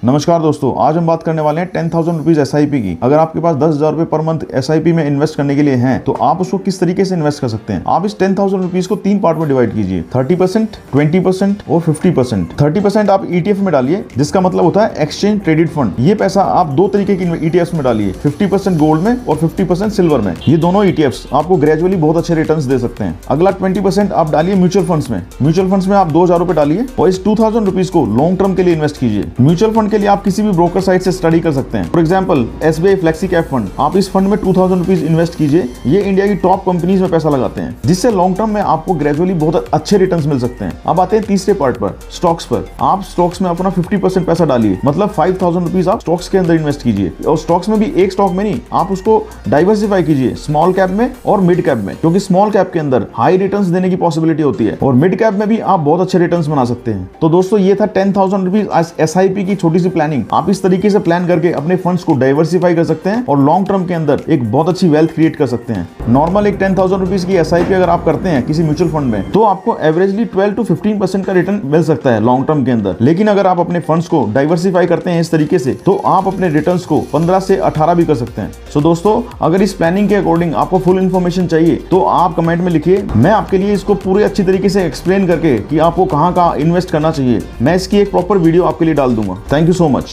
नमस्कार दोस्तों, आज हम बात करने वाले हैं 10,000 रुपीज SIP की। अगर आपके पास 10,000 रुपए पर मंथ SIP में इन्वेस्ट करने के लिए हैं, तो आप उसको किस तरीके से इन्वेस्ट कर सकते हैं। आप इस 10,000 रुपीज को 3 पार्ट में डिवाइड कीजिए, 30%, 20% और 50%। 30% आप ETF में डालिए, जिसका मतलब होता है एक्सचेंज ट्रेडेड फंड। ये पैसा आप दो तरीके की ETFs में डालिए, 50% गोल्ड में और 50% सिल्वर में। ये दोनों ETFs आपको ग्रेजुअली बहुत अच्छे रिटर्न्स दे सकते हैं। अगला 20% आप डालिए म्यूचुअल फंड्स में। म्यूचुअल फंड्स में आप 2,000 रुपए डालिए और इस 2,000 रुपीज को लॉन्ग टर्म के लिए इन्वेस्ट कीजिए। म्यूचुअल फंड के लिए आप किसी भी ब्रोकर साइट से स्टडी कर सकते हैं। For example SBI flexi cap fund, आप इस फंड में 2,000 रुपीज इन्वेस्ट कीजिए। ये इंडिया की टॉप कंपनीज में पैसा लगाते हैं, जिससे लॉन्ग टर्म में आपको ग्रेजुअली बहुत अच्छे रिटर्न्स मिल सकते हैं। अब आते हैं तीसरे पार्ट पर, स्टॉक्स पर। आप स्टॉक्स में अपना 50% पैसा डालिए, मतलब 5,000 रुपीज आप स्टॉक्स के अंदर इन्वेस्ट कीजिए। और स्टॉक्स में भी एक स्टॉक में नहीं, आप उसको डाइवर्सिफाई कीजिए, स्मॉल कैप में और मिड कैप में, क्योंकि स्मॉल कैप के अंदर हाई रिटर्न्स देने की पॉसिबिलिटी होती है और मिड कैप में भी आप बहुत अच्छे रिटर्न्स बना सकते हैं। तो दोस्तों, ये था 10,000 रुपीज SIP की छोटी सी प्लानिंग। आप इस तरीके से प्लान करके अपने फंड्स को डाइवर्सिफाई कर सकते हैं और लॉन्ग टर्म के अंदर एक बहुत अच्छी वेल्थ क्रिएट कर सकते हैं। नॉर्मल एक 10,000 रुपीज की SIP अगर आप करते हैं किसी म्यूचुअल फंड में, तो आपको एवरेजली 12 to 15% का रिटर्न मिल सकता है लॉन्ग टर्म के अंदर। लेकिन अगर आप अपने फंड्स को डाइवर्सिफाई करते हैं इस तरीके से, तो आप अपने रिटर्न्स को 15 से 18 भी कर सकते हैं। सो दोस्तों, अगर इस प्लानिंग के अकॉर्डिंग आपको फुल इन्फॉर्मेशन चाहिए, तो आप कमेंट में लिखिए। मैं आपके लिए इसको पूरे अच्छी तरीके से एक्सप्लेन करके कि आपको कहाँ इन्वेस्ट करना चाहिए, मैं इसकी एक प्रॉपर वीडियो आपके लिए डाल दूंगा। Thank you so much.